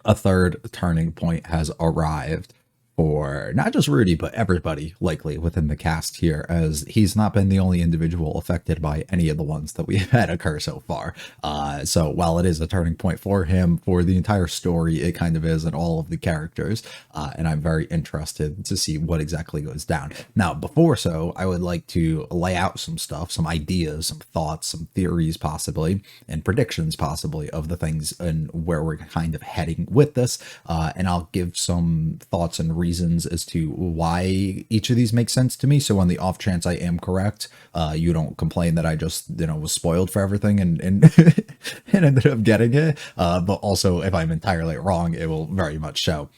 a third turning point has arrived for not just Rudy, but everybody likely within the cast here, as he's not been the only individual affected by any of the ones that we've had occur so far. So while it is a turning point for him, for the entire story, it kind of is in all of the characters. And I'm very interested to see what exactly goes down. Now, before so, I would like to lay out some stuff, some ideas, some thoughts, some theories possibly, and predictions possibly of the things and where we're kind of heading with this. And I'll give some thoughts and reasons as to why each of these makes sense to me. So on the off chance I am correct, you don't complain that I just, was spoiled for everything and and ended up getting it. But also if I'm entirely wrong, it will very much show.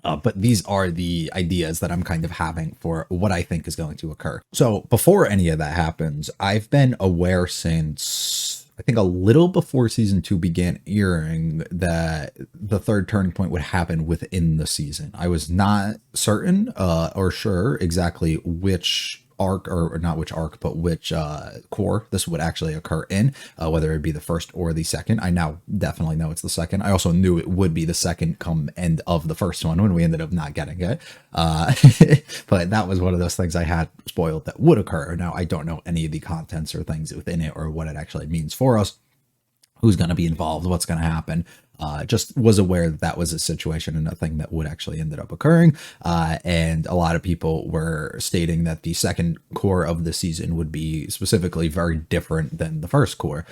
But these are the ideas that I'm kind of having for what I think is going to occur. So before any of that happens, I've been aware since I think a little before season 2 began airing that the third turning point would happen within the season. I was not certain or sure exactly which arc, or not which arc, but which core this would actually occur in, whether it be the first or the second. I now definitely know it's the second. I also knew it would be the second come end of the first one when we ended up not getting it. But that was one of those things I had spoiled that would occur. Now, I don't know any of the contents or things within it or what it actually means for us, who's going to be involved, what's going to happen. Just was aware that that was a situation and a thing that would actually ended up occurring. And a lot of people were stating that the second core of the season would be specifically very different than the first core.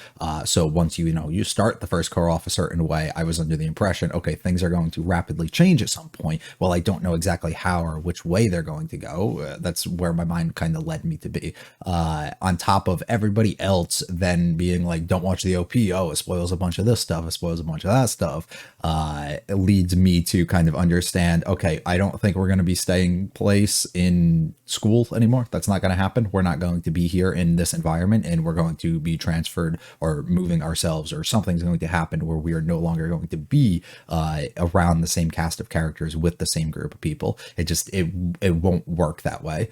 So once you start the first core off a certain way, I was under the impression, okay, things are going to rapidly change at some point. Well, I don't know exactly how or which way they're going to go. That's where my mind kind of led me to be. On top of everybody else then being like, don't watch the OP. Oh, it spoils a bunch of this stuff. It spoils a bunch of that stuff. It leads me to kind of understand, okay, I don't think we're going to be staying place in school anymore. That's not going to happen. We're not going to be here in this environment, and we're going to be transferred or moving ourselves, or something's going to happen where we are no longer going to be around the same cast of characters with the same group of people. It won't work that way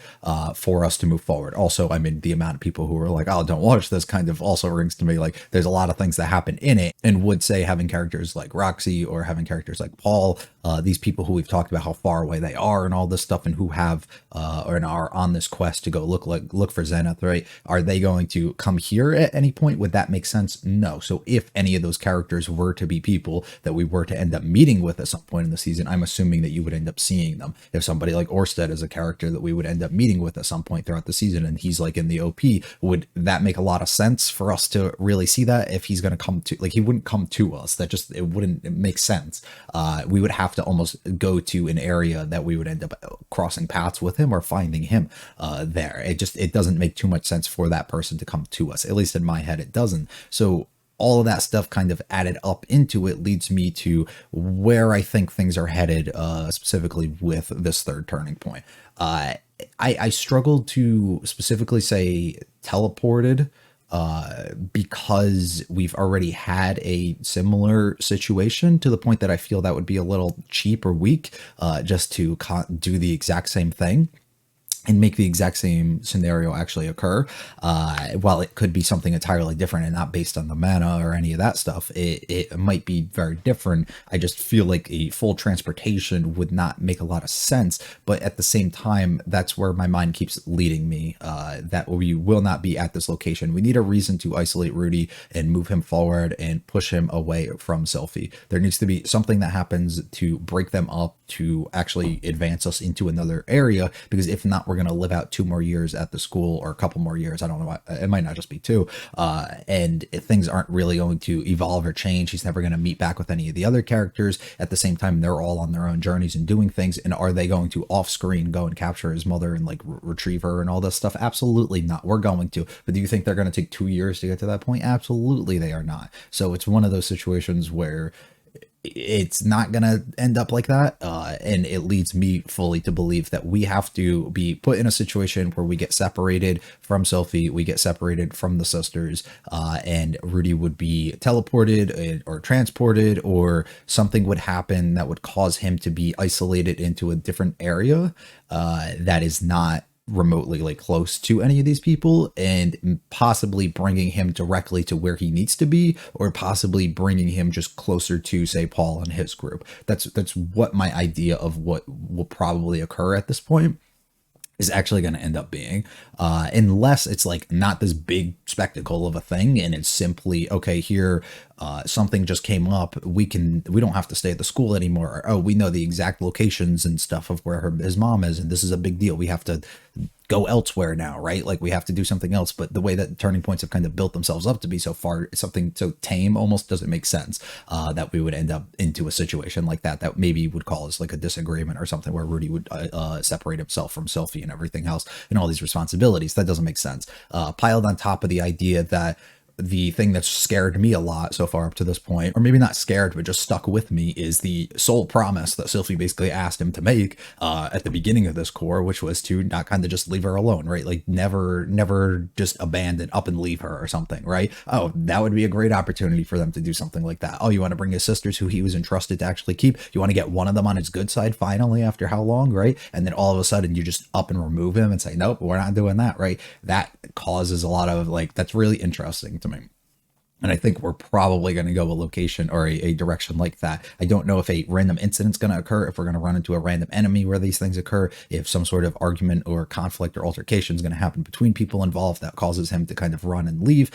for us to move forward. Also, I mean, the amount of people who are like, oh, don't watch this kind of also rings to me like there's a lot of things that happen in it, and would say having characters like Roxy or having characters like Paul, these people who we've talked about how far away they are and all this stuff, and who have or are on this quest to go look for Zenith, right? Are they going to come here at any point? Would that make sense? No. So if any of those characters were to be people that we were to end up meeting with at some point in the season, I'm assuming that you would end up seeing them. If somebody like Orsted is a character that we would end up meeting with at some point throughout the season, and he's like in the OP, would that make a lot of sense for us to really see that? If he's going to come to, like, he wouldn't come to us, that just, it wouldn't make sense. We would have to almost go to an area that we would end up crossing paths with him or finding him there. It doesn't make too much sense for that person to come to us. At least in my head, it doesn't. So all of that stuff kind of added up into it leads me to where I think things are headed, specifically with this third turning point. I struggled to specifically say teleported, because we've already had a similar situation, to the point that I feel that would be a little cheap or weak, just to do the exact same thing and make the exact same scenario actually occur. While it could be something entirely different and not based on the mana or any of that stuff, it might be very different. I just feel like a full transportation would not make a lot of sense. But at the same time, that's where my mind keeps leading me, that we will not be at this location. We need a reason to isolate Rudy and move him forward and push him away from Sylphie. There needs to be something that happens to break them up, to actually advance us into another area, because if not, we're going to live out 2 more years at the school, or a couple more years. I don't know. It might not just be 2. And things aren't really going to evolve or change. He's never going to meet back with any of the other characters. At the same time, they're all on their own journeys and doing things. And are they going to off screen go and capture his mother and like retrieve her and all this stuff? Absolutely not. We're going to. But do you think they're going to take 2 years to get to that point? Absolutely, they are not. So it's one of those situations where it's not going to end up like that. And it leads me fully to believe that we have to be put in a situation where we get separated from Sylphie, we get separated from the sisters, and Rudy would be teleported or transported, or something would happen that would cause him to be isolated into a different area that is not remotely like close to any of these people, and possibly bringing him directly to where he needs to be, or possibly bringing him just closer to, say, Paul and his group. That's what my idea of what will probably occur at this point is actually going to end up being, unless it's like not this big spectacle of a thing and it's simply, okay, here, something just came up, we don't have to stay at the school anymore, or, oh, we know the exact locations and stuff of where his mom is, and this is a big deal, we have to go elsewhere now, right? Like we have to do something else. But the way that turning points have kind of built themselves up to be so far, something so tame almost doesn't make sense, that we would end up into a situation like that maybe would cause like a disagreement or something, where Rudy would separate himself from Sophie and everything else and all these responsibilities. That doesn't make sense. Piled on top of the idea that the thing that's scared me a lot so far up to this point, or maybe not scared, but just stuck with me, is the sole promise that Sophie basically asked him to make at the beginning of this core, which was to not kind of just leave her alone, right? Like never just abandon up and leave her or something, right? Oh, that would be a great opportunity for them to do something like that. Oh, you want to bring his sisters who he was entrusted to actually keep? You want to get one of them on his good side finally after how long, right? And then all of a sudden you just up and remove him and say, nope, we're not doing that, right? That causes a lot of like, that's really interesting to me. And I think we're probably going to go a location or a direction like that. I don't know if a random incident's going to occur, if we're going to run into a random enemy where these things occur, if some sort of argument or conflict or altercation is going to happen between people involved that causes him to kind of run and leave,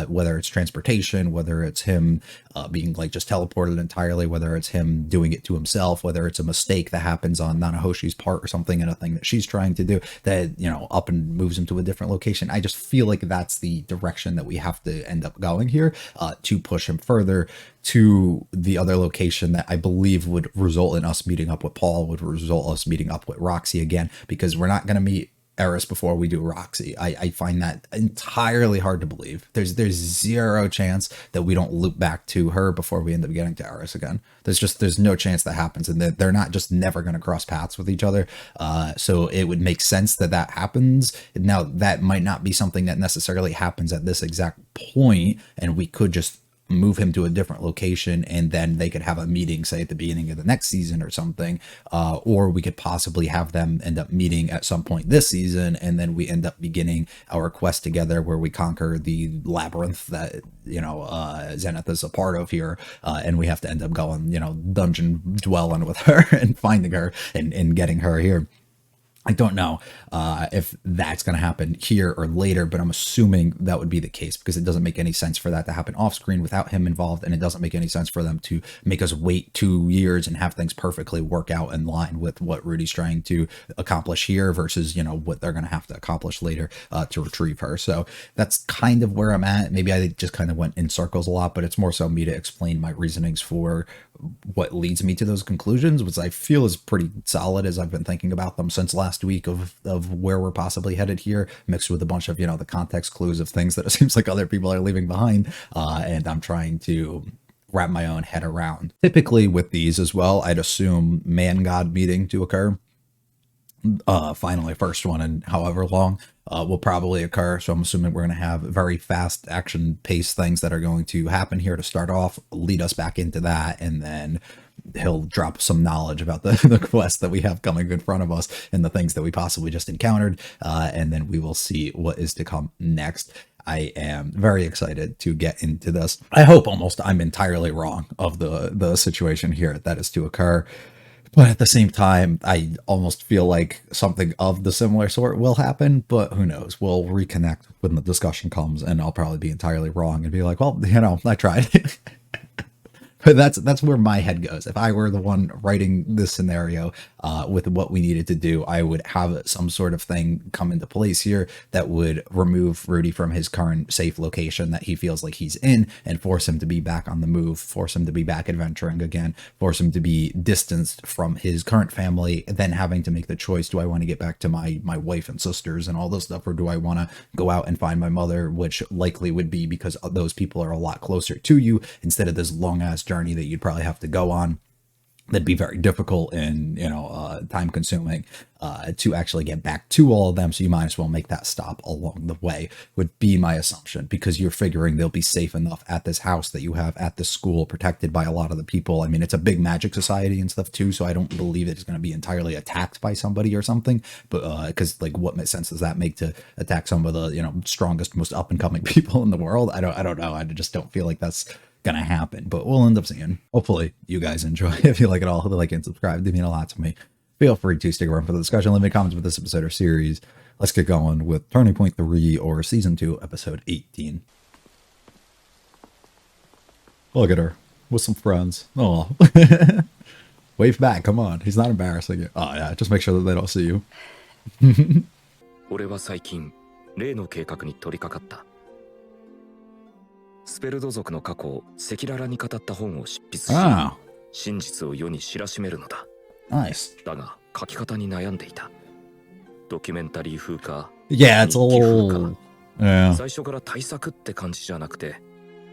whether it's transportation, whether it's him being like just teleported entirely, whether it's him doing it to himself, whether it's a mistake that happens on Nanahoshi's part or something in a thing that she's trying to do that, you know, up and moves him to a different location. I just feel like that's the direction that we have to end up going here, to push him further to the other location that I believe would result in us meeting up with Paul, would result us meeting up with Roxy again, because we're not going to meet Eris before we do Roxy. I find that entirely hard to believe. There's zero chance that we don't loop back to her before we end up getting to Eris again. There's no chance that happens, and they're not just never going to cross paths with each other. So it would make sense that happens. Now that might not be something that necessarily happens at this exact point, and we could just move him to a different location and then they could have a meeting, say at the beginning of the next season or something, or we could possibly have them end up meeting at some point this season, and then we end up beginning our quest together where we conquer the labyrinth that, you know, Zenith is a part of here, and we have to end up going, you know, dungeon dwelling with her and finding her and getting her here. I don't know if that's going to happen here or later, but I'm assuming that would be the case, because it doesn't make any sense for that to happen off screen without him involved, and it doesn't make any sense for them to make us wait 2 years and have things perfectly work out in line with what Rudy's trying to accomplish here versus, you know, what they're going to have to accomplish later to retrieve her. So that's kind of where I'm at. Maybe I just kind of went in circles a lot, but it's more so me to explain my reasonings for what leads me to those conclusions, which I feel is pretty solid as I've been thinking about them since last week of where we're possibly headed here, mixed with a bunch of, you know, the context clues of things that it seems like other people are leaving behind, and I'm trying to wrap my own head around. Typically with these as well, I'd assume man god meeting to occur. Finally, first one in however long will probably occur. So I'm assuming we're going to have very fast action paced things that are going to happen here to start off, lead us back into that, and then he'll drop some knowledge about the quest that we have coming in front of us and the things that we possibly just encountered, and then we will see what is to come next. I am very excited to get into this. I hope almost I'm entirely wrong of the situation here that is to occur. But at the same time, I almost feel like something of the similar sort will happen, but who knows? We'll reconnect when the discussion comes, and I'll probably be entirely wrong and be like, well, you know, I tried. But that's where my head goes. If I were the one writing this scenario with what we needed to do, I would have some sort of thing come into place here that would remove Rudy from his current safe location that he feels like he's in and force him to be back on the move, force him to be back adventuring again, force him to be distanced from his current family, then having to make the choice, do I want to get back to my wife and sisters and all this stuff, or do I want to go out and find my mother, which likely would be because those people are a lot closer to you instead of this long ass journey that you'd probably have to go on that'd be very difficult and time consuming to actually get back to all of them, so you might as well make that stop along the way, would be my assumption, because you're figuring they'll be safe enough at this house that you have at this school, protected by a lot of the people. I mean, it's a big magic society and stuff too, so I don't believe it's going to be entirely attacked by somebody or something, but because like what sense does that make to attack some of the strongest, most up and coming people in the world? I don't know. I just don't feel like that's gonna happen, but we'll end up seeing. Hopefully you guys enjoy. If you like it all, hit the like and subscribe. They mean a lot to me. Feel free to stick around for the discussion. Leave me comments with this episode or series. Let's get going with Turning Point 3, or Season 2, Episode 18. Look at her with some friends. Oh, wave back. Come on. He's not embarrassing you. Oh yeah, just make sure that they don't see you. 俺は最近例の計画に取り掛かった。スペルド族の過去を赤裸々に語った本を執筆し、真実を世に知らしめるのだ。Nice. だが書き方に悩んでいた。ドキュメンタリー風か、Yeah, it's a little. Yeah. 最初から大作って感じじゃなくて、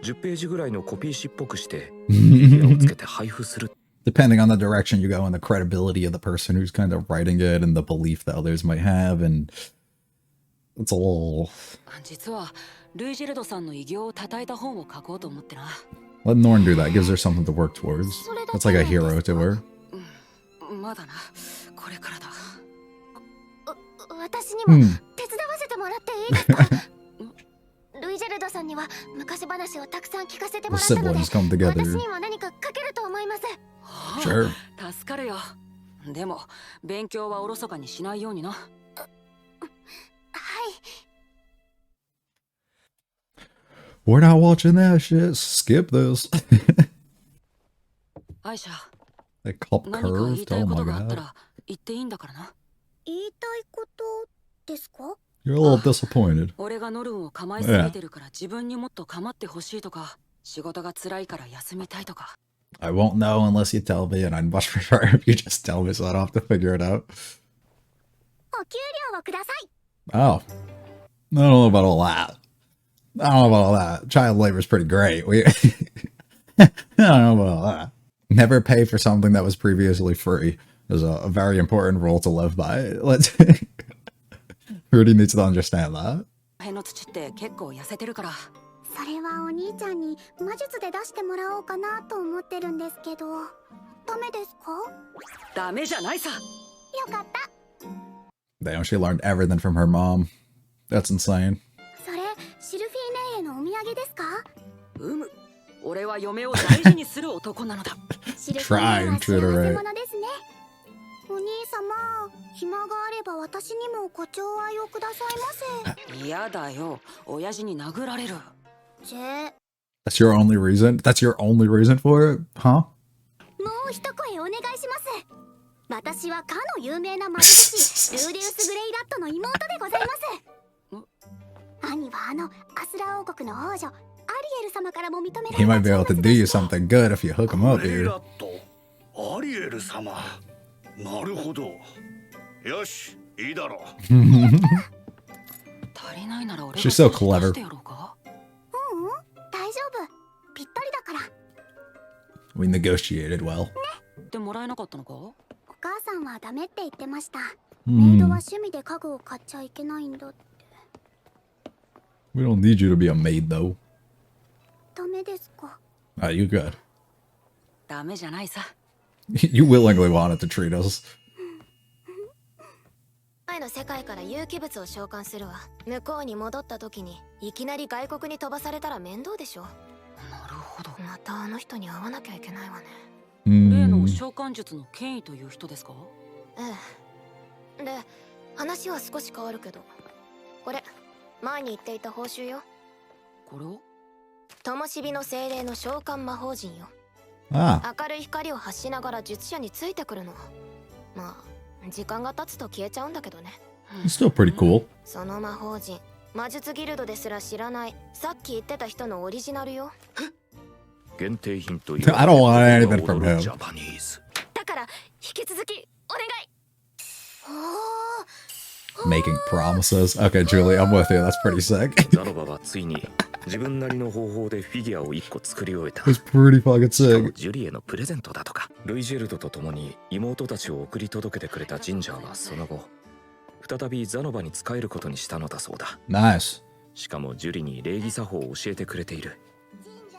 10ページぐらいのコピー紙っぽくして色をつけて配布する。Depending on the direction you go and the credibility of the person who's kind of writing it and the belief that others might have, and it's a little. 実はルイジェルドさんの偉業を称えた本を書こうと思ってな。Let Norn do that. Gives her something to work towards. That's like a hero to her. まだな、これからだ。私にも手伝わせてもらっていいですか？ルイジェルドさんには昔話をたくさん聞かせてもらったので、私にも何か書けると思います。Sure. 助かるよ。でも勉強はおろそかにしないようにな。はい。We're not watching that shit. Skip this. アイシャ、 That cup 何か言い curved. たい Oh こ my とがあった god. ら言っていいんだからな。言いたいことですか？ You're a little disappointed. 俺がノルンを構えすぎてるから自分にもっと構ってほしいとか、仕事が辛いから休みたいとか。I won't know unless you tell me, and I'd much prefer if you just tell me so I don't have to figure it out. お給料をください。 Oh. I don't know about all that. I don't know about all that. Child labor is pretty great. I don't know about all that. Never pay for something that was previously free is a very important rule to live by. Let's. Rudy needs to understand that. 辺の土って結構痩せてるから。それはお兄ちゃんに魔術で出してもらおうかなと思ってるんですけど、ダメですか？ダメじゃないさ。よかった。 Damn, she learned everything from her mom. That's insane. それシルフィーネへのお土産ですか？俺は嫁を大事にする男なのだ。シルフィーネは幸せ Trying to 者ですね。お兄様、暇があれば私にもご寵愛をくださいませ。嫌だよ、親父に殴られる。That's your only reason? That's your only reason for it? Huh? もう一声お願いします。私はかの有名な魔術師ルーデウス・グレイラットの妹でございます。兄はアスラ王国の王女アリエル様からも認められた。 He might be able to do you something good if you hook him up here. アリエル様。なるほど。よし、いいだろう。足りないなら俺が She's so clever. してやろうか。大丈夫。ぴったりだから。We negotiated well. でもらえなかったのか？お母さんはダメって言ってました。メイドは趣味で家具を買っちゃいけないんだって。 We don't need you to be a maid, though. ダメですか？ You good. ダメじゃないさ。You willingly wanted to treat us. 前の世界から有機物を召喚するわ。向こうに戻った時にいきなり外国に飛ばされたら面倒でしょ。なるほど。またあの人に会わなきゃいけないわね。例の召喚術の権威という人ですか？ええ。で、話は少し変わるけど、これ前に言っていた報酬よ。これを？灯火の精霊の召喚魔法陣よ。Ah. 明るい光を発しながら術者についてくるの。まあ時間が経つと消えちゃうんだけどね。It's still pretty cool. その魔法陣、魔術ギルドですら知らないさっき言ってた人のオリジナルよ。限定品という I don't want anything from him. ジャパニーズ。だから引き続きお願い。Making promises. Okay, Julie, I'm with you. That's pretty sick. ザロバはついに自分なりの方法でフィギュアを1個作り終えた。 It's pretty fucking しかも sick. ジュリへのプレゼントだとか。ルイジェルドと共に妹たちを送り届けてくれたジンジャーはその後再びザノバに仕えることにしたのだそうだ。 Nice. しかもジュリに礼儀作法を教えてくれている。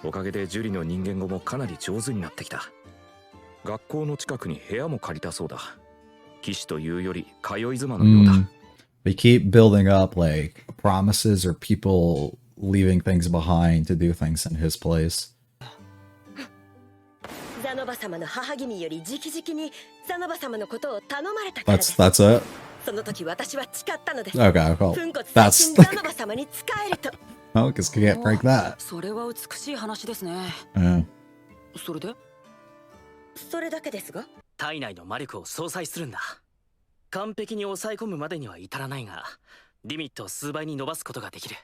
おかげでジュリの人間語もかなり上手になってきた。学校の近くに部屋も借りたそうだ。騎士というより通い妻のようだ。 We keep building up like promises or people leaving things behind to do things in his place. ザノバ様の母君より直々にザノバ様のことを頼まれたからです。 That's it. その時私は誓ったのです。 Okay, cool. 粉骨最新ザノバ様に仕えると。 Oh, because you can't break that. それは美しい話ですね。 Yeah. それでそれだけですが、体内の魔力を相殺するんだ。完璧に抑え込むまでには至らないが、リミットを数倍に伸ばすことができる。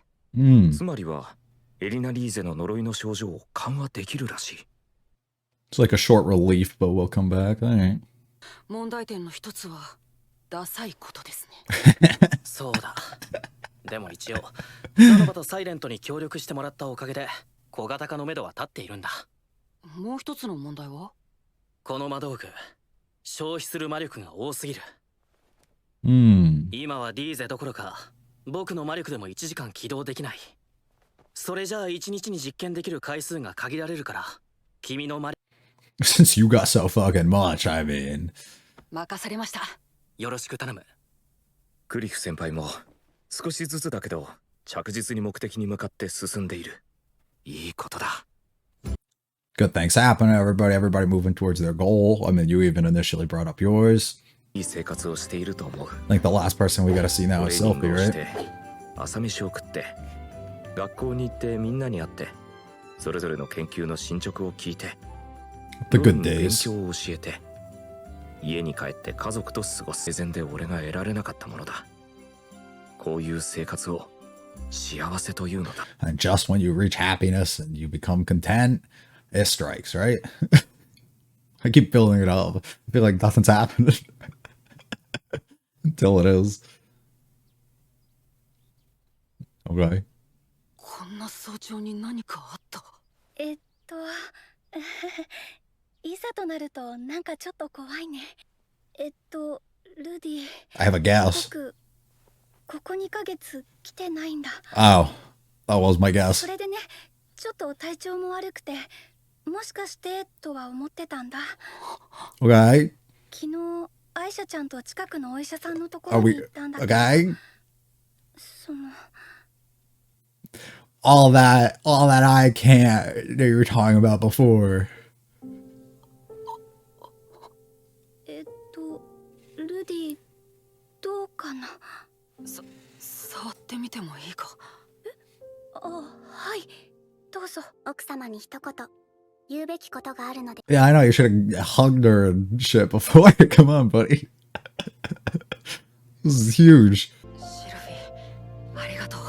つまりはエリナリーゼの呪いの症状を緩和できるらしい。 It's like a short relief, but we'll come back. Alright. 問題点の一つはダサいことですね。そうだ。でも一応、ザノバとサイレントに協力してもらったおかげで、小型化の目処は立っているんだ。もう一つの問題はこの魔道具、消費する魔力が多すぎる。今はディーゼどころか、僕の魔力でも1時間起動できない。それじゃあ1日に実験できる回数が限られるから、君の魔力 Since you got so fucking much, I mean. 任されました。よろしく頼む。クリフ先輩も少しずつだけど着実に目的に向かって進んでいる。いいことだ。 Good things happen to everybody. Everybody moving towards their goal. I mean, you even initially brought up yours. いい生活をしていると思う。 I think the last person we gotta see now ト is レーニン Sophie, グをし right? て朝飯を食って学校に行ってみんなに会ってそれぞれの研究の進捗を聞いて The ロ good ンに勉 days. 強を教えて家に帰って家族と過ごす。生前で俺が得られなかったものだ。こういう生活を幸せというのだ。 And just when you reach happiness and you become content, it strikes, right? I keep building it up. I feel like nothing's happening until it is. Okay. こんな早朝に何かあった。いざとなるとなんかちょっと怖いね。ルディ、 I have a guess. 僕ここ2ヶ月来てないんだ。 Oh, that was my guess. それでね、ちょっと体調も悪くて、もしかしてとは思ってたんだ。 Okay. 昨日アイシャちゃんと近くのお医者さんのところ Are に we 行ったんだけど、 okay? その All that I can't that you were talking about before. ルディどうかな。触ってみてもいいか。はい、どうぞ。奥様に一言言うべきことがあるので。 Yeah, I know you should have hugged her and shit before. Come on, buddy. This is huge. シルフィー、ありがとう。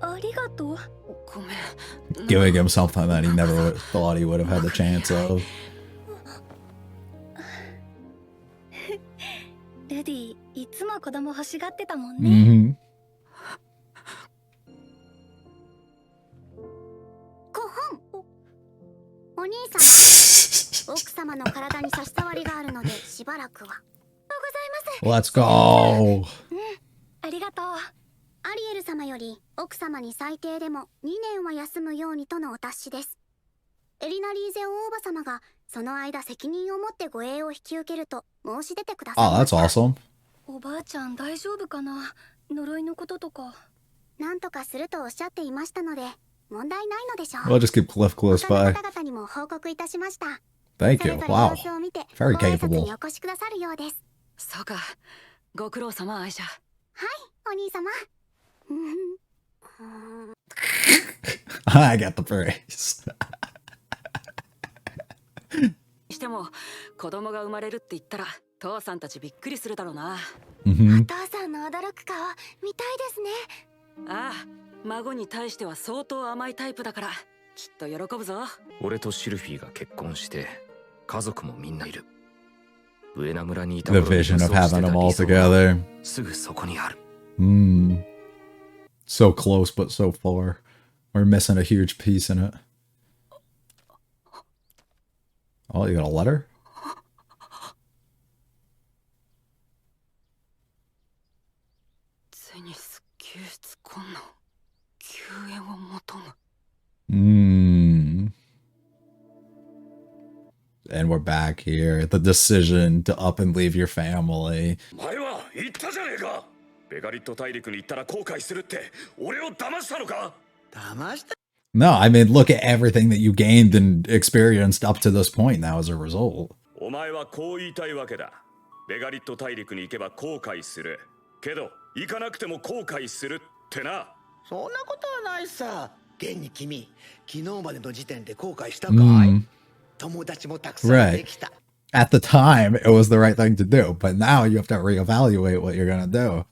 ありがとう。ごめん。 Giving him something that he never thought he would have had the chance of. ルディ、いつも子供欲しがってたもんね。Mm-hmm. お兄さん、奥様の体に差し障りがあるのでしばらくは。ございます。 Let's go. ありがとう。アリエル様より奥様に最低でも2年は休むようにとのお達しです。エリナリーゼ王母様がその間責任を持って護衛を引き受けると申し出てください Oh, ま that's した。 awesome. おばあちゃん大丈夫かな。呪いのこととか。なんとかするとおっしゃっていましたので問題ないのでしょう。 We'll just keep Cliff close 他の by. 方々にも報告いたしました。 Thank それ you. ぞれ Wow. 様子を見て Very ご挨拶 capable. にお越しくださるようです。そうか。ご苦労様、アイシャ。お兄様。I got the praise. にしても子供が生まれるって言ったら父さんたちびっくりするだろうな。Mm-hmm. お父さんの驚く顔見たいですね。ああ、孫に対しては相当甘いタイプだからきっと喜ぶぞ。俺とシルフィーが結婚して家族もみんないる。上名村にいた The 頃に vision 武 of 装して having た them all 理想が together. すぐそこにある。 So close, but so far. We're missing a huge piece in it. Oh, you got a letter? ゼニス救出困難。救援を求む。And we're back here. The decision to up and leave your family. 前は言ったじゃねえか。ベガリット大陸に行ったら後悔するって俺を騙したのか。騙した No, I mean, look at everything that you gained and experienced up to this point now as a result. お前はこう言いたいわけだ。ベガリット大陸に行けば後悔する。けど行かなくても後悔するってな。そんなことはないさ。現に君、昨日までの時点で後悔したかい、友達もたくさんできた。At the time, it was the right thing to do, but now you have to reevaluate what you're gonna do.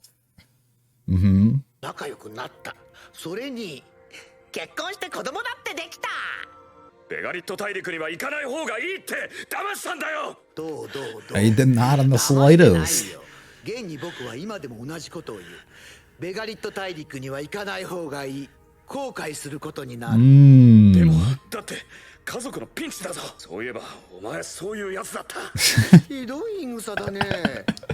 仲良くなった。それに結婚して子供だってできた。ベガリット大陸には行かない方がいいって騙したんだよ。どう I did not in the slightest. 現に僕は今でも同じことを言う。ベガリット大陸には行かない方がいい。後悔することになる。でもだって家族のピンチだぞ。そういえばお前そういうやつだった。ひどい言い草だね。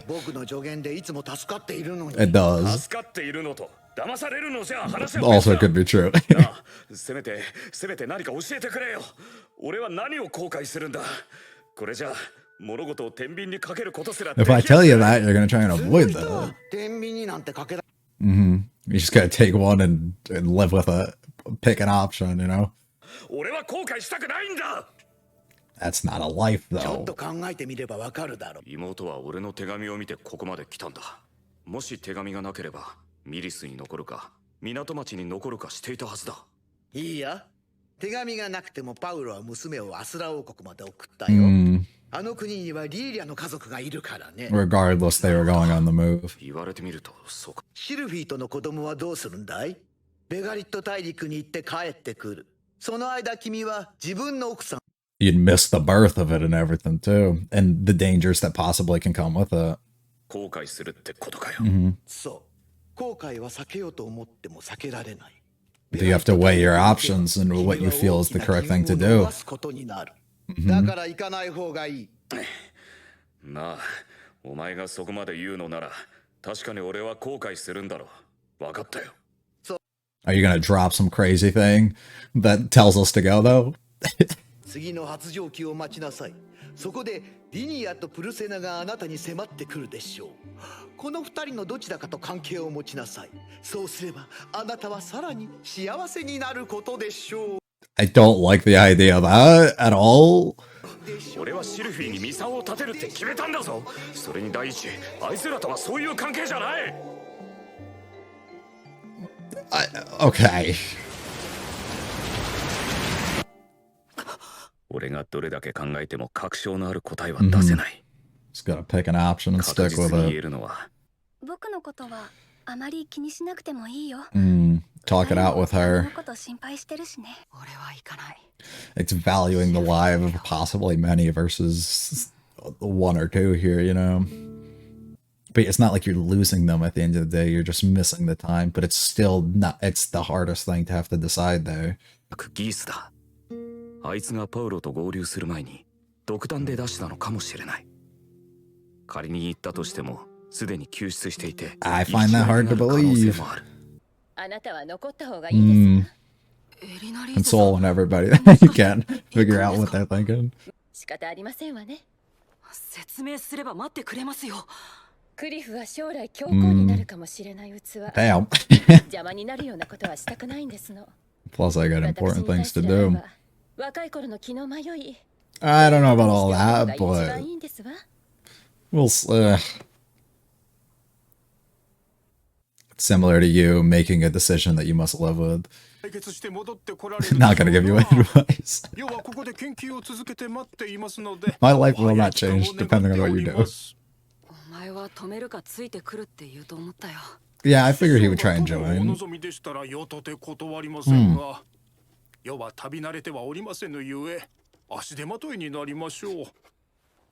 僕の助言でいつも助かっているのに。It does. 助かっているのと騙されるのじゃ話は Also could be true. せめて何か教えてくれよ。俺は何を後悔するんだ。これじゃ物事を天秤にかけることすら。If I tell you that, you're gonna try and avoid that. 天秤になんてかけら。You just gotta take one and live with it. Pick an option, you know? 俺は後悔したくないんだ。 That's not a life, ちょっ though. と考えてみればわかるだろう。妹は俺の手紙を見てここまで来たんだ。もし手紙がなければミリスに残るか港町に残るかしていたはずだ。いいや、手紙がなくてもパウロは娘をアスラ王国まで送ったよ。あの国にはリーリャの家族がいるからね。 Regardless, they were going on the move. 言われてみるとそうか。シルフィーとの子供はどうするんだい？ベガリット大陸に行って帰ってくる。その間君は自分の奥さん。You'd miss the birth of it and everything, too. And the dangers that possibly can come with it. 後悔するってことかよ。そう。後悔は避けようと思っても避けられない。But you have to weigh your options and what you feel is the correct thing to do. だから行かない方がいい。なあ、お前がそこまで言うのなら、確かに俺は後悔するんだろう。分かったよ。Are you gonna drop some crazy thing that tells us to go, though? 次の発情期を待ちなさい。そこでリニアとプルセナがあなたに迫ってくるでしょう。この二人のどちらかと関係を持ちなさい。そうすればあなたはさらに幸せになることでしょう。I don't like the idea of that at all. 俺はシルフィーにミサオを立てるって決めたんだぞ。それに第一、あいつらとはそういう関係じゃない。Okay. 俺がどれだけ考えても確証のある答えは出せない。Just gotta pick an option and 確 stick 実 with に言え it. るのは、僕のことはあまり気にしなくてもいいよ。Talk it out with 俺 her. のこと心配してるしね。俺は行かない。 It's valuing the life of possibly many versus one or two here, you know? But it's not like you're losing them at the end of the day. You're just missing the time. But it's still not, it's the hardest thing to have to decide there. ギースだ。あいつがパウロと合流する前に独断で出したのかもしれない。仮に言ったとしてもすでに救出していて I find that hard to believe. あなたは残った方がいいです。エリナリーゼさん Consoling everybody. You can't figure out what they're thinking. 仕方ありませんわね。説明すれば待ってくれますよ。クリフは将来強硬になるかもしれない器。 Damn. 邪魔になるようなことはしたくないんですの。 Plus, I got 私 important に対 things す to る愛 do. は若い頃の気の迷い。 I don't know about all してお that, くのが一番 but いいんですわ。 we'll. Similar to you making a decision that you must live with. Not gonna give you advice. My life will not change depending on what you do. お前は止めるかついてくるって言うと思ったよ。Yeah, I figured he would try and join. 世は旅慣れてはおりませぬゆえ足手まといになりましょう。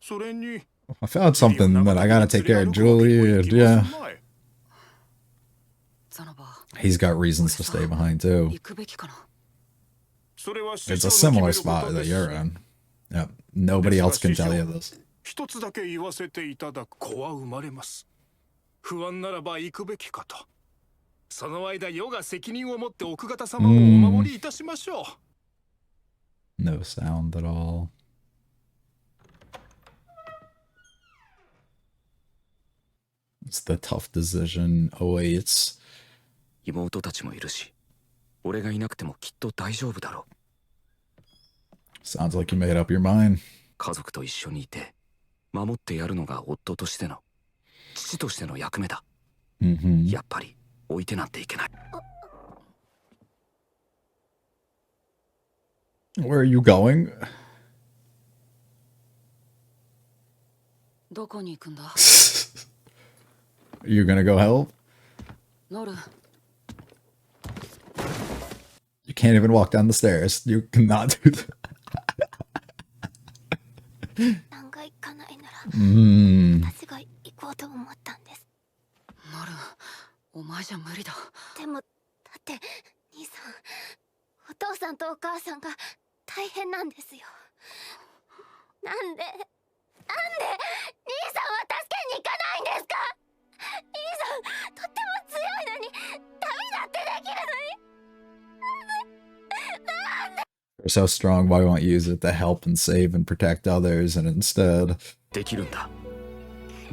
それに I found something that I gotta take care of Julie, and yeah. He's got reasons to stay behind too. 行くべきかな。それは It's a similar spot that you're in. Yep. Nobody else can tell you this. 一つだけ言わせていただく。子は生まれます。不安ならば行くべきかと。その間世が責任を持って奥方様をお守りいたしましょう。No sound at all. It's the tough decision awaits. 妹たちもいるし、俺がいなくてもきっと大丈夫だろう。 Sounds like you made up your mind. 家族と一緒にいて守ってやるのが夫としての父としての役目だ。やっぱり置いてなんていけない。 Where are you going? どこに行くんだ？ You gonna go help? ノル。You can't even walk down the stairs. You cannot do that. 何が行かないなら、私が行こうと思ったんです。ノル、お前じゃ無理だ。でもだって兄さん、お父さんとお母さんが大変なんですよ。なんで兄さんは助けに行かないんですか？兄さんとっても強いのに、旅だってできるのに。You're so strong, why won't you use it to help and save and protect others, and instead... できるんだ。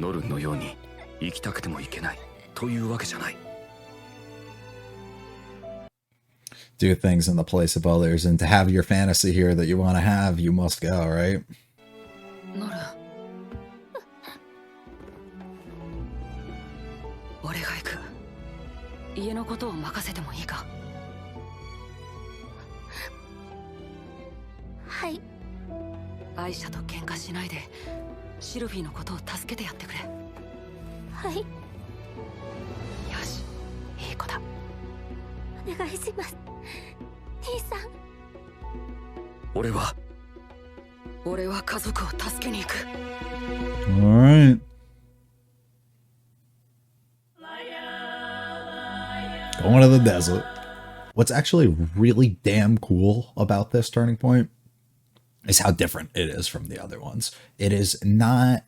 ノルンのように生きたくてもいけないというわけじゃない。 Do things in the place of others, and to have your fantasy here that you want to have, you must go, right? ノル。俺が行く。家のことを任せてもいいか？はい。アイシャと喧嘩しないでシルフィーのことを助けてやってくれ。はい。よし、いい子だ。お願いします、兄さん。俺は家族を助けに行く。 Alright. Going to the desert. What's actually really damn cool about this turning point is how different it is from the other ones. It's not,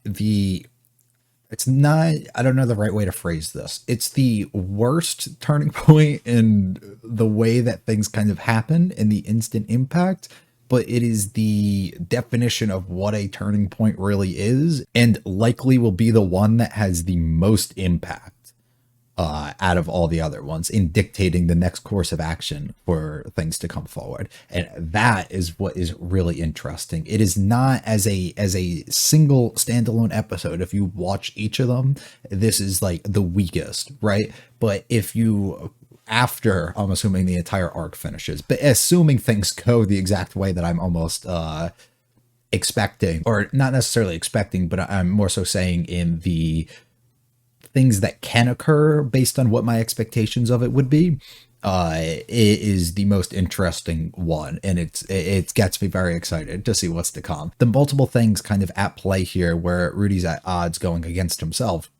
I don't know the right way to phrase this. It's the worst turning point in the way that things kind of happen in the instant impact, but it is the definition of what a turning point really is, and likely will be the one that has the most impact out of all the other ones in dictating the next course of action for things to come forward. And that is what is really interesting. It is not as a single standalone episode. If you watch each of them, this is like the weakest, right? But if you, after, I'm assuming the entire arc finishes, but assuming things go the exact way that I'm almost expecting, or not necessarily expecting, but I'm more so saying in the things that can occur based on what my expectations of it would be, it is the most interesting one, and it gets me very excited to see what's to come. The multiple things kind of at play here where Rudy's at odds going against himself,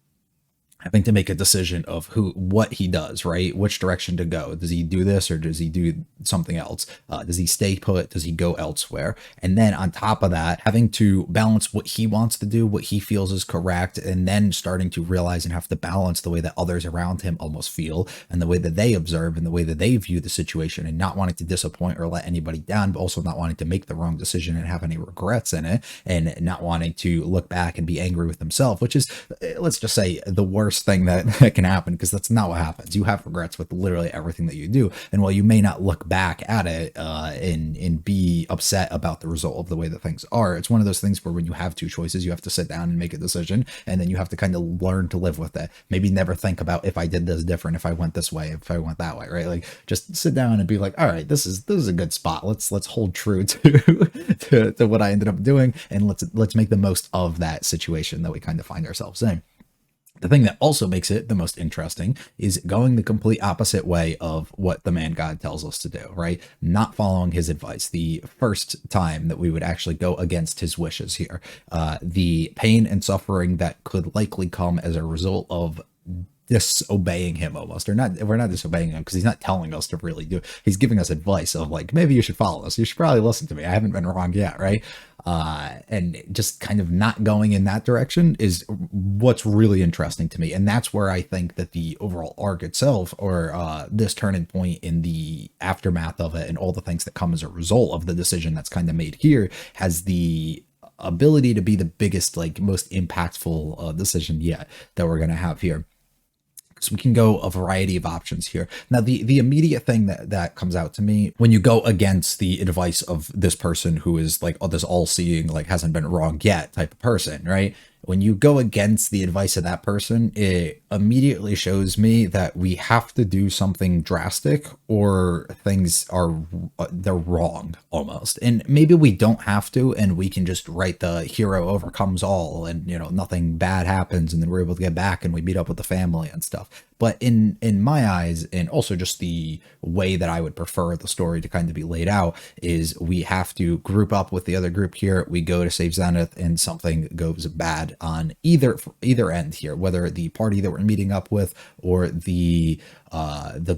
having to make a decision of what he does, right? Which direction to go. Does he do this or does he do something else? Does he stay put? Does he go elsewhere? And then on top of that, having to balance what he wants to do, what he feels is correct, and then starting to realize and have to balance the way that others around him almost feel, and the way that they observe and the way that they view the situation, and not wanting to disappoint or let anybody down, but also not wanting to make the wrong decision and have any regrets in it, and not wanting to look back and be angry with himself, which is, let's just say, the worst thing that can happen, because that's not what happens. You have regrets with literally everything that you do, and while you may not look back at it and be upset about the result of the way that things are, it's one of those things where when you have two choices, you have to sit down and make a decision, and then you have to kind of learn to live with it. Maybe never think about if I did this different, if I went this way, if I went that way, right? Like, just sit down and be like, all right, this is a good spot. Let's hold true to what I ended up doing, and let's make the most of that situation that we kind of find ourselves in. The thing that also makes it the most interesting is going the complete opposite way of what the man god tells us to do, right? Not following his advice. The first time that we would actually go against his wishes here. The pain and suffering that could likely come as a result of disobeying him almost, or not. We're not disobeying him because he's not telling us to really do. He's giving us advice of like, maybe you should follow us. You should probably listen to me. I haven't been wrong yet, right? And just kind of not going in that direction is what's really interesting to me. And that's where I think that the overall arc itself, or this turning point in the aftermath of it and all the things that come as a result of the decision that's kind of made here, has the ability to be the biggest, like most impactful decision yet that we're going to have here. So we can go a variety of options here. Now, the immediate thing that comes out to me when you go against the advice of this person who is like, oh, this all-seeing, like hasn't been wrong yet type of person, right? When you go against the advice of that person, it immediately shows me that we have to do something drastic, or things are, they're wrong almost. And maybe we don't have to, and we can just write the hero overcomes all, and you know, nothing bad happens, and then we're able to get back and we meet up with the family and stuff. But in my eyes, and also just the way that I would prefer the story to kind of be laid out, is we have to group up with the other group here. We go to save Zenith, and something goes bad on either end here, whether the party that we're meeting up with or the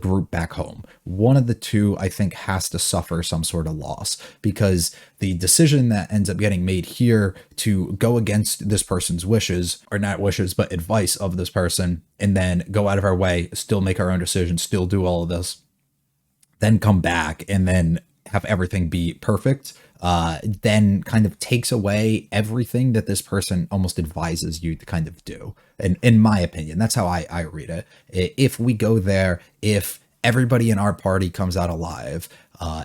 group back home. One of the two, I think, has to suffer some sort of loss, because the decision that ends up getting made here to go against this person's wishes, or not wishes, but advice of this person, and then go out of our way, still make our own decisions, still do all of this, then come back and then have everything be perfect, then kind of takes away everything that this person almost advises you to kind of do. And in my opinion, that's how I read it. If we go there, if everybody in our party comes out alive,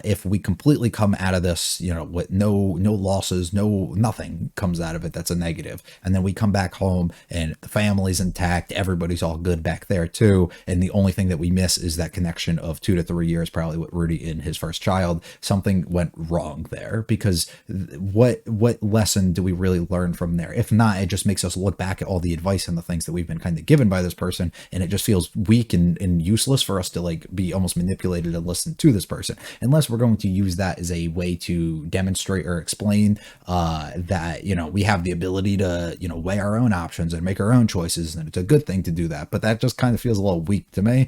if we completely come out of this, you know, with no losses, nothing comes out of it that's a negative, and then we come back home and the family's intact, everybody's all good back there too, and the only thing that we miss is that connection of 2 to 3 years, probably with Rudy and his first child, something went wrong there. Because what lesson do we really learn from there? If not, it just makes us look back at all the advice and the things that we've been kind of given by this person, and it just feels weak and useless for us to like be almost manipulated and listen to this person, unless we're going to use that as a way to demonstrate or explain that, you know, we have the ability to, you know, weigh our own options and make our own choices, and it's a good thing to do that. But that just kind of feels a little weak to me.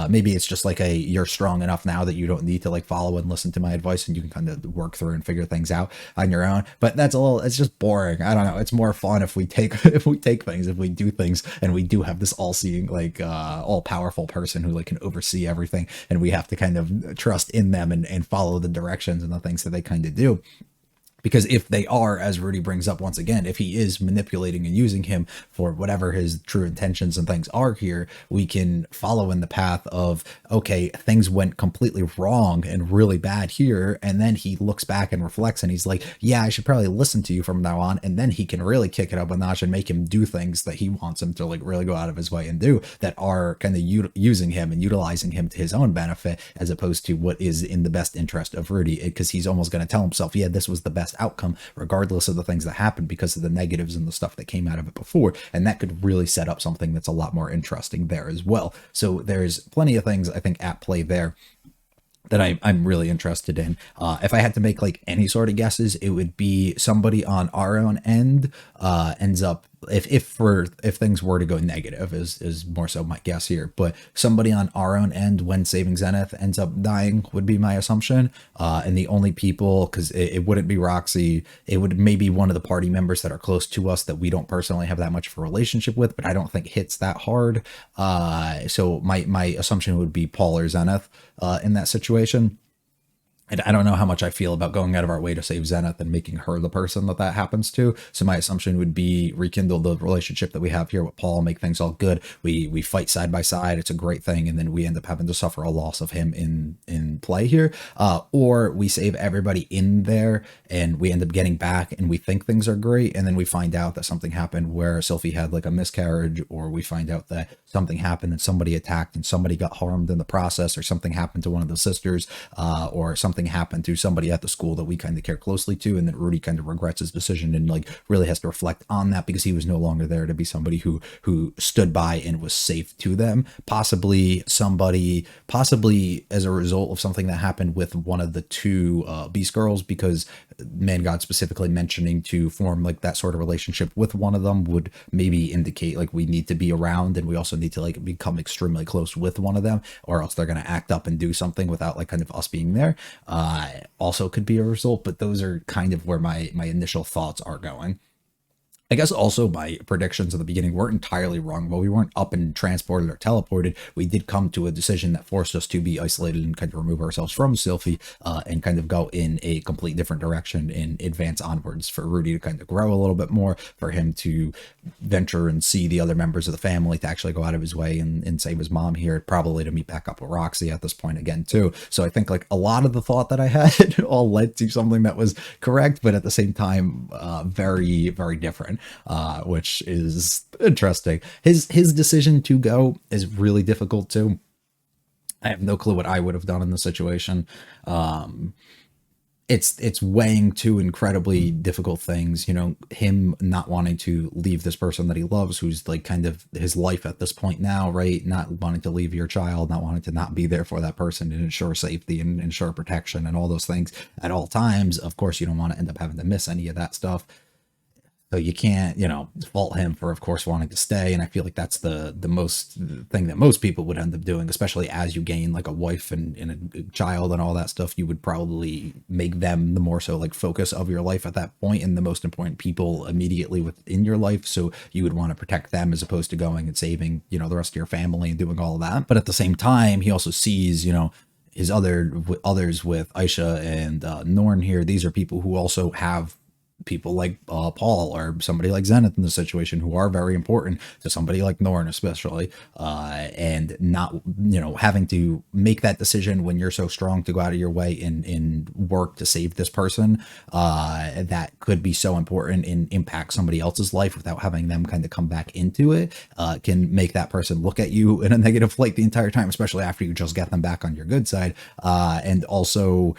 Maybe it's just like you're strong enough now that you don't need to like follow and listen to my advice, and you can kind of work through and figure things out on your own. But that's it's just boring. I don't know. It's more fun if we take things, if we do things, and we do have this all-seeing, like all powerful person who like can oversee everything, and we have to kind of trust in them and follow the directions and the things that they kind of do. Because if they are, as Rudy brings up once again, if he is manipulating and using him for whatever his true intentions and things are here, we can follow in the path of, okay, things went completely wrong and really bad here. And then he looks back and reflects, and he's like, yeah, I should probably listen to you from now on. And then he can really kick it up a notch and make him do things that he wants him to like really go out of his way and do, that are kind of using him and utilizing him to his own benefit, as opposed to what is in the best interest of Rudy. Because he's almost going to tell himself, yeah, this was the best outcome regardless of the things that happened, because of the negatives and the stuff that came out of it before. And that could really set up something that's a lot more interesting there as well. So there's plenty of things I think at play there that I'm really interested in. If I had to make like any sort of guesses, it would be somebody on our own end ends up, if things were to go negative, is more so my guess here, but somebody on our own end when saving Zenith ends up dying would be my assumption. And the only people, because it wouldn't be Roxy, it would maybe one of the party members that are close to us that we don't personally have that much of a relationship with, but I don't think hits that hard. So my assumption would be Paul or Zenith in that situation. And I don't know how much I feel about going out of our way to save Zenith and making her the person that happens to. So my assumption would be rekindle the relationship that we have here with Paul, make things all good. We fight side by side. It's a great thing. And then we end up having to suffer a loss of him in play here. Or we save everybody in there and we end up getting back and we think things are great. And then we find out that something happened where Sylphie had like a miscarriage, or we find out that something happened and somebody attacked and somebody got harmed in the process, or something happened to one of the sisters, or something something happened to somebody at the school that we kind of care closely to, and then Rudy kind of regrets his decision and like really has to reflect on that because he was no longer there to be somebody who stood by and was safe to them. Possibly as a result of something that happened with one of the two Beast Girls, because Man God specifically mentioning to form like that sort of relationship with one of them would maybe indicate like we need to be around, and we also need to like become extremely close with one of them, or else they're going to act up and do something without like kind of us being there. Also could be a result, but those are kind of where my initial thoughts are going. I guess also my predictions at the beginning weren't entirely wrong. While we weren't up and transported or teleported, we did come to a decision that forced us to be isolated and kind of remove ourselves from Sylphie and kind of go in a complete different direction and advance onwards, for Rudy to kind of grow a little bit more, for him to venture and see the other members of the family, to actually go out of his way and save his mom here, probably to meet back up with Roxy at this point again too. So I think like a lot of the thought that I had all led to something that was correct, but at the same time very, very different. Which is interesting. His decision to go is really difficult too. I have no clue what I would have done in the situation. It's weighing two incredibly difficult things, you know, him not wanting to leave this person that he loves, who's like kind of his life at this point now, right? Not wanting to leave your child, not wanting to not be there for that person and ensure safety and ensure protection and all those things at all times. Of course, you don't want to end up having to miss any of that stuff. So you can't, you know, fault him for, of course, wanting to stay. And I feel like that's the most thing that most people would end up doing, especially as you gain like a wife and a child and all that stuff. You would probably make them the more so like focus of your life at that point, and the most important people immediately within your life. So you would want to protect them as opposed to going and saving, you know, the rest of your family and doing all of that. But at the same time, he also sees, you know, his others with Aisha and Norn here. These are people who also have people like Paul or somebody like Zenith in the situation, who are very important to somebody like Norn especially, and not, you know, having to make that decision when you're so strong to go out of your way and work to save this person that could be so important and impact somebody else's life without having them kind of come back into it, can make that person look at you in a negative light the entire time, especially after you just get them back on your good side. And also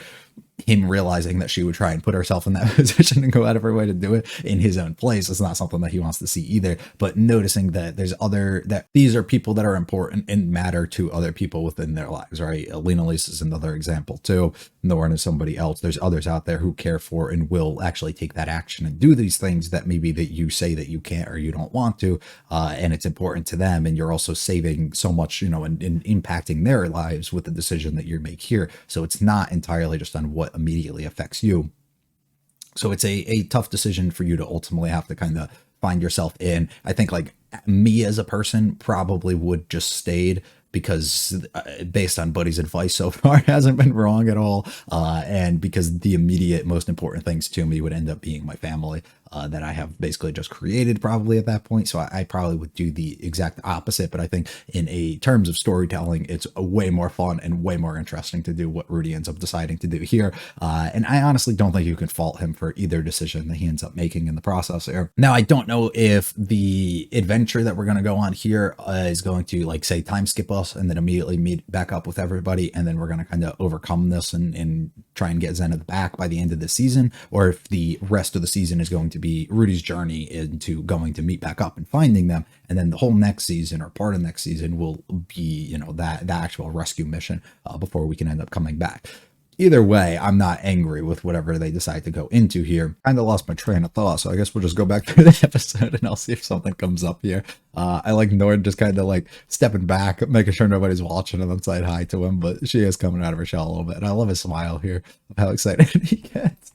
him realizing that she would try and put herself in that position and go out of her way to do it in his own place is not something that he wants to see either. But noticing that that these are people that are important and matter to other people within their lives, right? Lena Lisa is another example too. Norn is somebody else. There's others out there who care for and will actually take that action and do these things that maybe that you say that you can't or you don't want to, and it's important to them. And you're also saving so much, you know, and impacting their lives with the decision that you make here. So it's not entirely just on what immediately affects you. So it's a tough decision for you to ultimately have to kind of find yourself in. I think like me as a person probably would just stayed, because based on Buddy's advice so far, hasn't been wrong at all. And because the immediate most important things to me would end up being my family that I have basically just created probably at that point. So I probably would do the exact opposite. But I think in terms of storytelling, it's way more fun and way more interesting to do what Rudy ends up deciding to do here. And I honestly don't think you can fault him for either decision that he ends up making in the process here. Now, I don't know if the adventure that we're going to go on here is going to, like, say, time skip us and then immediately meet back up with everybody, and then we're going to kind of overcome this and try and get Zenith back by the end of the season, or if the rest of the season is going to be Rudy's journey into going to meet back up and finding them, and then the whole next season or part of next season will be, you know, that actual rescue mission before we can end up coming back. Either way, I'm not angry with whatever they decide to go into here. Kind of lost my train of thought, so I guess we'll just go back through the episode and I'll see if something comes up here. I like Nord just kind of like stepping back, making sure nobody's watching and then saying hi to him, but she is coming out of her shell a little bit. And I love his smile here of how excited he gets.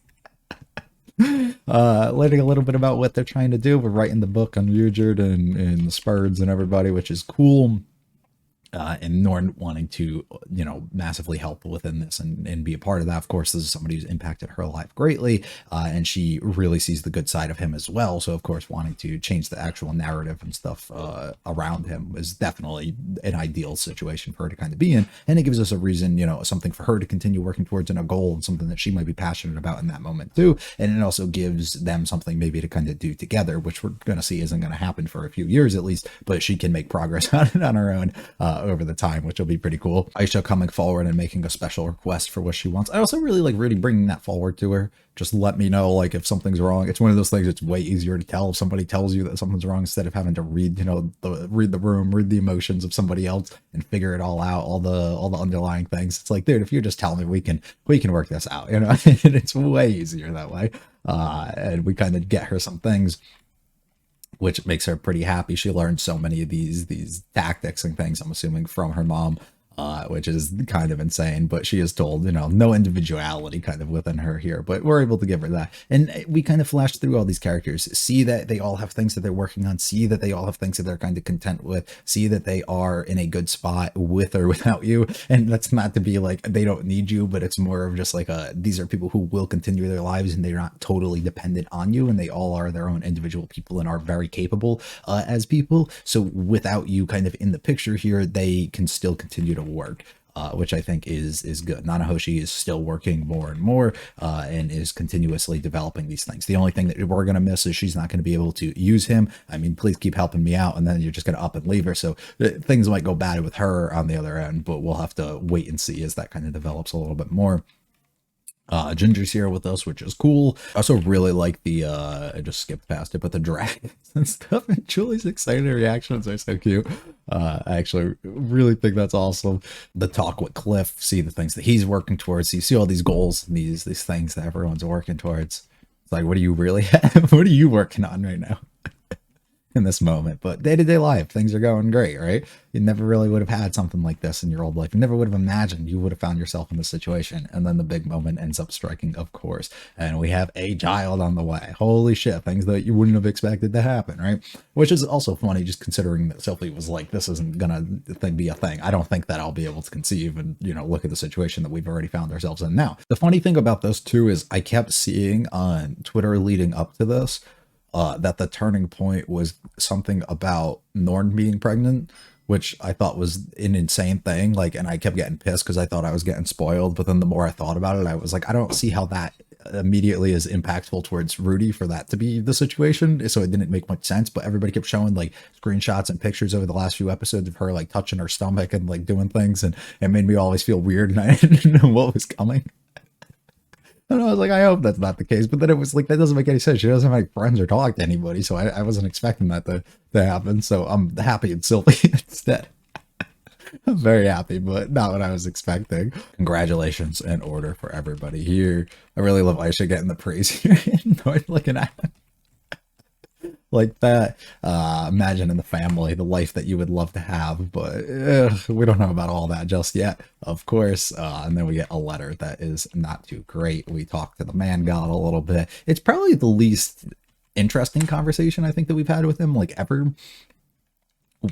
Learning a little bit about what they're trying to do. We're writing the book on Ujard and the Spurs and everybody, which is cool. And Norn wanting to, you know, massively help within this and be a part of that. Of course, this is somebody who's impacted her life greatly, and she really sees the good side of him as well. So, of course, wanting to change the actual narrative and stuff around him is definitely an ideal situation for her to kind of be in. And it gives us a reason, you know, something for her to continue working towards and a goal and something that she might be passionate about in that moment too. And it also gives them something maybe to kind of do together, which we're going to see isn't going to happen for a few years at least, but she can make progress on it on her own. over the time, which will be pretty cool. Aisha coming forward and making a special request for what she wants. I also really like really bringing that forward to her. Just let me know, like, if something's wrong. It's one of those things it's way easier to tell if somebody tells you that something's wrong instead of having to read, you know, read the room, read the emotions of somebody else and figure it all out, all the underlying things. It's like, dude, if you just tell me, we can work this out, you know. And it's way easier that way. And we kind of get her some things, which makes her pretty happy. She learned so many of these tactics and things, I'm assuming, from her mom, which is kind of insane. But she is told, you know, no individuality kind of within her here, but we're able to give her that. And we kind of flash through all these characters, see that they all have things that they're working on, see that they all have things that they're kind of content with, see that they are in a good spot with or without you. And that's not to be like they don't need you, but it's more of just like these are people who will continue their lives and they're not totally dependent on you, and they all are their own individual people and are very capable as people. So without you kind of in the picture here, they can still continue to work, which I think is good. Nanahoshi is still working more and more and is continuously developing these things. The only thing that we're going to miss is she's not going to be able to use him. I mean, please keep helping me out, and then you're just going to up and leave her. So things might go bad with her on the other end, but we'll have to wait and see as that kind of develops a little bit more. Ginger's here with us, which is cool. I also really like the I just skipped past it, but the dragons and stuff, and Julie's excited reactions are so cute. I actually really think that's awesome. The talk with Cliff, see the things that he's working towards. So you see all these goals and these things that everyone's working towards. It's like, what do you really have? What are you working on right now in this moment? But day-to-day life, things are going great, right? You never really would have had something like this in your old life. You never would have imagined you would have found yourself in this situation. And then the big moment ends up striking, of course. And we have a child on the way. Holy shit, things that you wouldn't have expected to happen, right? Which is also funny, just considering that Sophie was like, this isn't gonna be a thing. I don't think that I'll be able to conceive, and, you know, look at the situation that we've already found ourselves in now. The funny thing about this too is I kept seeing on Twitter leading up to this that the turning point was something about Norn being pregnant, which I thought was an insane thing. Like, and I kept getting pissed because I thought I was getting spoiled. But then the more I thought about it, I was like, I don't see how that immediately is impactful towards Rudy for that to be the situation. So it didn't make much sense. But everybody kept showing like screenshots and pictures over the last few episodes of her like touching her stomach and like doing things, and it made me always feel weird, and I didn't know what was coming. And I was like, I hope that's not the case. But then it was like, that doesn't make any sense. She doesn't have any friends or talk to anybody. So I wasn't expecting that to happen. So I'm happy it's Sylvie instead. I'm very happy, but not what I was expecting. Congratulations in order for everybody here. I really love Aisha getting the praise here. Looking at it like that. Imagine in the family, the life that you would love to have, but we don't know about all that just yet, of course. And then we get a letter that is not too great. We talk to the man god a little bit. It's probably the least interesting conversation I think that we've had with him, like, ever.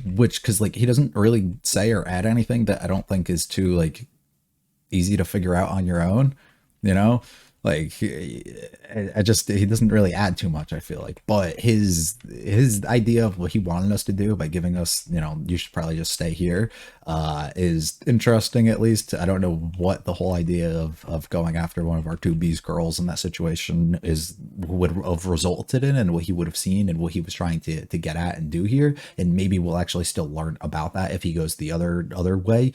Which, because like he doesn't really say or add anything that I don't think is too like easy to figure out on your own, you know. Like, he doesn't really add too much, I feel like. But his idea of what he wanted us to do by giving us, you know, you should probably just stay here, is interesting, at least. I don't know what the whole idea of going after one of our 2B's girls in that situation would have resulted in, and what he would have seen and what he was trying to get at and do here. And maybe we'll actually still learn about that if he goes the other way.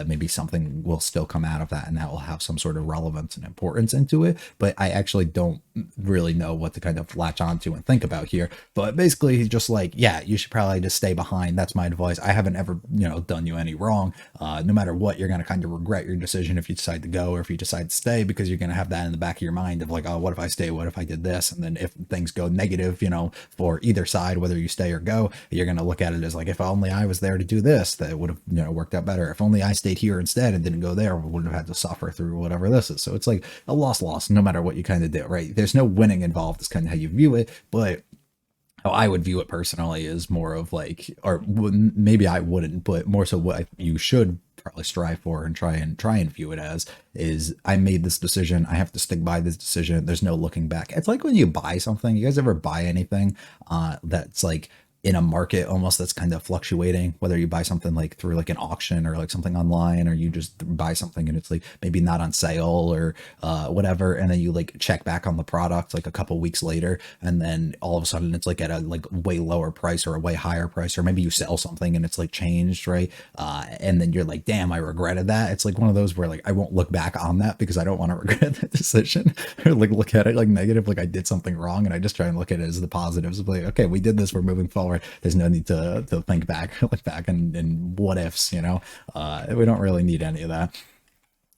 Maybe something will still come out of that, and that will have some sort of relevance and importance into it. But I actually don't really know what to kind of latch onto and think about here. But basically he's just like, yeah, you should probably just stay behind. That's my advice. I haven't ever, you know, done you any wrong. No matter what, you're going to kind of regret your decision if you decide to go or if you decide to stay, because you're going to have that in the back of your mind of like, oh, what if I stay? What if I did this? And then if things go negative, you know, for either side, whether you stay or go, you're going to look at it as like, if only I was there to do this, that would have, you know, worked out better. If only I stayed here instead and didn't go there, we wouldn't have had to suffer through whatever this is. So it's like a loss, no matter what you kind of do, right? There's no winning involved, is kind of how you view it. But how I would view it personally is more of like, or maybe I wouldn't, but more so what you should probably strive for and try and view it as is, I made this decision, I have to stick by this decision, there's no looking back. It's like when you buy something, you guys ever buy anything that's like, in a market almost that's kind of fluctuating, whether you buy something like through like an auction or like something online, or you just buy something and it's like maybe not on sale or whatever, and then you like check back on the product like a couple weeks later, and then all of a sudden it's like at a like way lower price or a way higher price, or maybe you sell something and it's like changed, right? And then you're like, damn, I regretted that. It's like one of those where like I won't look back on that because I don't want to regret that decision or like look at it like negative, like I did something wrong, and I just try and look at it as the positives of like, okay, we did this, we're moving forward. There's no need to think back, look back and what ifs, you know. We don't really need any of that.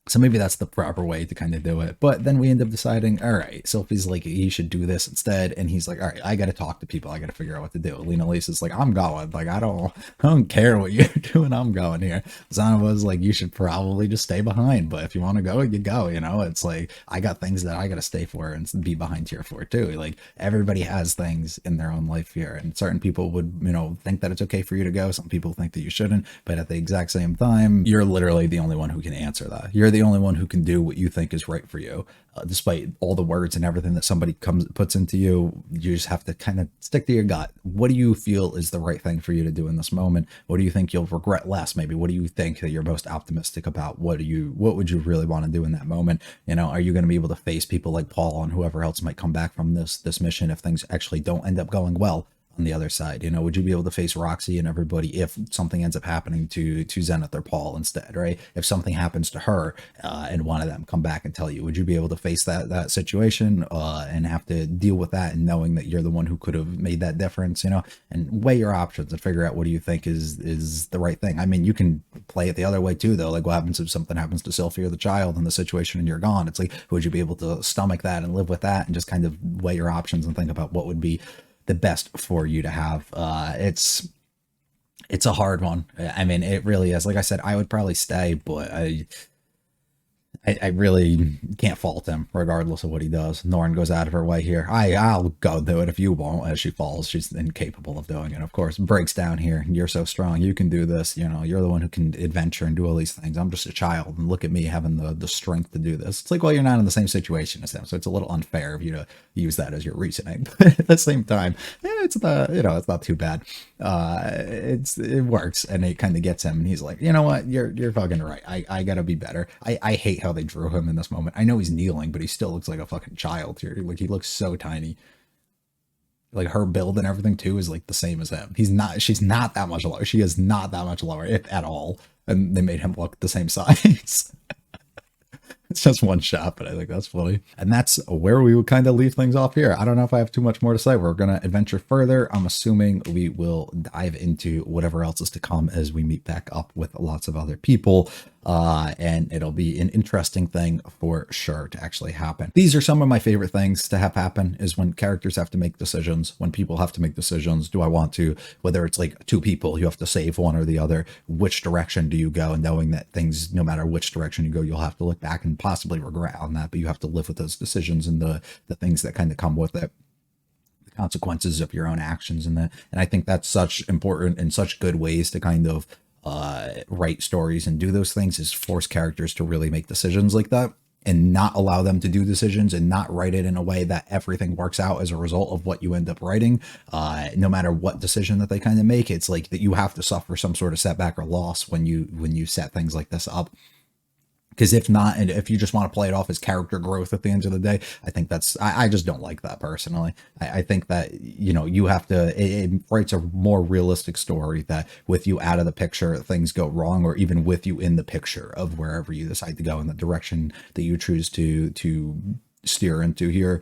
So maybe that's the proper way to kind of do it. But then we end up deciding, all right, Sylphie's like, he should do this instead. And he's like, all right, I got to talk to people. I got to figure out what to do. Lena Lisa's like, I'm going. Like, I don't care what you're doing. I'm going here. Zanova's like, you should probably just stay behind. But if you want to go, you go, you know. It's like, I got things that I got to stay for and be behind here for too. Like, everybody has things in their own life here. And certain people would, you know, think that it's okay for you to go. Some people think that you shouldn't. But at the exact same time, you're literally the only one who can answer that. You're the only one who can do what you think is right for you, despite all the words and everything that somebody puts into you. You just have to kind of stick to your gut. What do you feel is the right thing for you to do in this moment? What do you think you'll regret less? Maybe what do you think that you're most optimistic about? What would you really want to do in that moment? You know, are you going to be able to face people like Paul and whoever else might come back from this mission if things actually don't end up going well on the other side? You know, would you be able to face Roxy and everybody if something ends up happening to Zenith or Paul instead, right? If something happens to her and one of them come back and tell you, would you be able to face that situation and have to deal with that, and knowing that you're the one who could have made that difference, you know? And weigh your options and figure out what do you think is the right thing. I mean, you can play it the other way too, though. Like, what happens if something happens to Sylphie or the child in the situation and you're gone? It's like, would you be able to stomach that and live with that, and just kind of weigh your options and think about what would be the best for you to have? It's a hard one. I mean, it really is. Like I said, I would probably stay, but I really can't fault him regardless of what he does. Norn goes out of her way here. I'll go do it if you won't. As she falls, she's incapable of doing it, of course. Breaks down here. You're so strong. You can do this. You know, you're the one who can adventure and do all these things. I'm just a child, and look at me having the strength to do this. It's like, well, you're not in the same situation as them, so it's a little unfair of you to use that as your reasoning. But at the same time, it's not too bad. It works, and it kind of gets him, and he's like, you know what, you're fucking right. I gotta be better. I hate how they drew him in this moment. I know he's kneeling, but he still looks like a fucking child here. Like, he looks so tiny. Like, her build and everything too is like the same as him. She's not that much lower. She is not that much lower, if at all. And they made him look the same size. It's just one shot, but I think that's funny. And that's where we would kind of leave things off here. I don't know if I have too much more to say. We're going to adventure further. I'm assuming we will dive into whatever else is to come as we meet back up with lots of other people. And it'll be an interesting thing for sure to actually happen. These are some of my favorite things to have happen, is when characters have to make decisions, when people have to make decisions. Do I want to, whether it's like two people, you have to save one or the other, which direction do you go? And knowing that things, no matter which direction you go, you'll have to look back and possibly regret on that, but you have to live with those decisions and the things that kind of come with it, the consequences of your own actions. And I think that's such important and such good ways to kind of write stories and do those things, is force characters to really make decisions like that, and not allow them to do decisions, and not write it in a way that everything works out as a result of what you end up writing. No matter what decision that they kind of make, it's like that you have to suffer some sort of setback or loss when you set things like this up. Because if not, and if you just want to play it off as character growth at the end of the day, I think I just don't like that personally. I think that, you know, you have to, it writes a more realistic story that with you out of the picture, things go wrong, or even with you in the picture of wherever you decide to go in the direction that you choose to steer into here,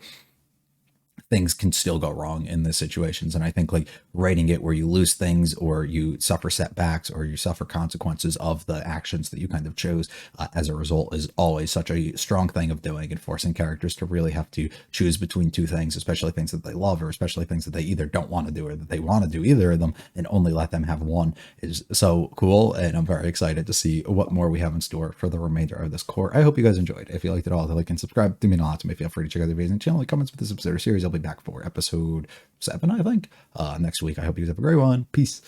things can still go wrong in these situations. And I think like writing it where you lose things, or you suffer setbacks, or you suffer consequences of the actions that you kind of chose as a result, is always such a strong thing of doing, and forcing characters to really have to choose between two things, especially things that they love, or especially things that they either don't want to do or that they want to do, either of them, and only let them have one, is so cool. And I'm very excited to see what more we have in store for the remainder of this core. I hope you guys enjoyed. If you liked it all, like and subscribe to me a lot to me. Feel free to check out the videos and channel, like, comments with this episode or series. I'll be back for episode 7, I think, next week. I hope you guys have a great one. Peace.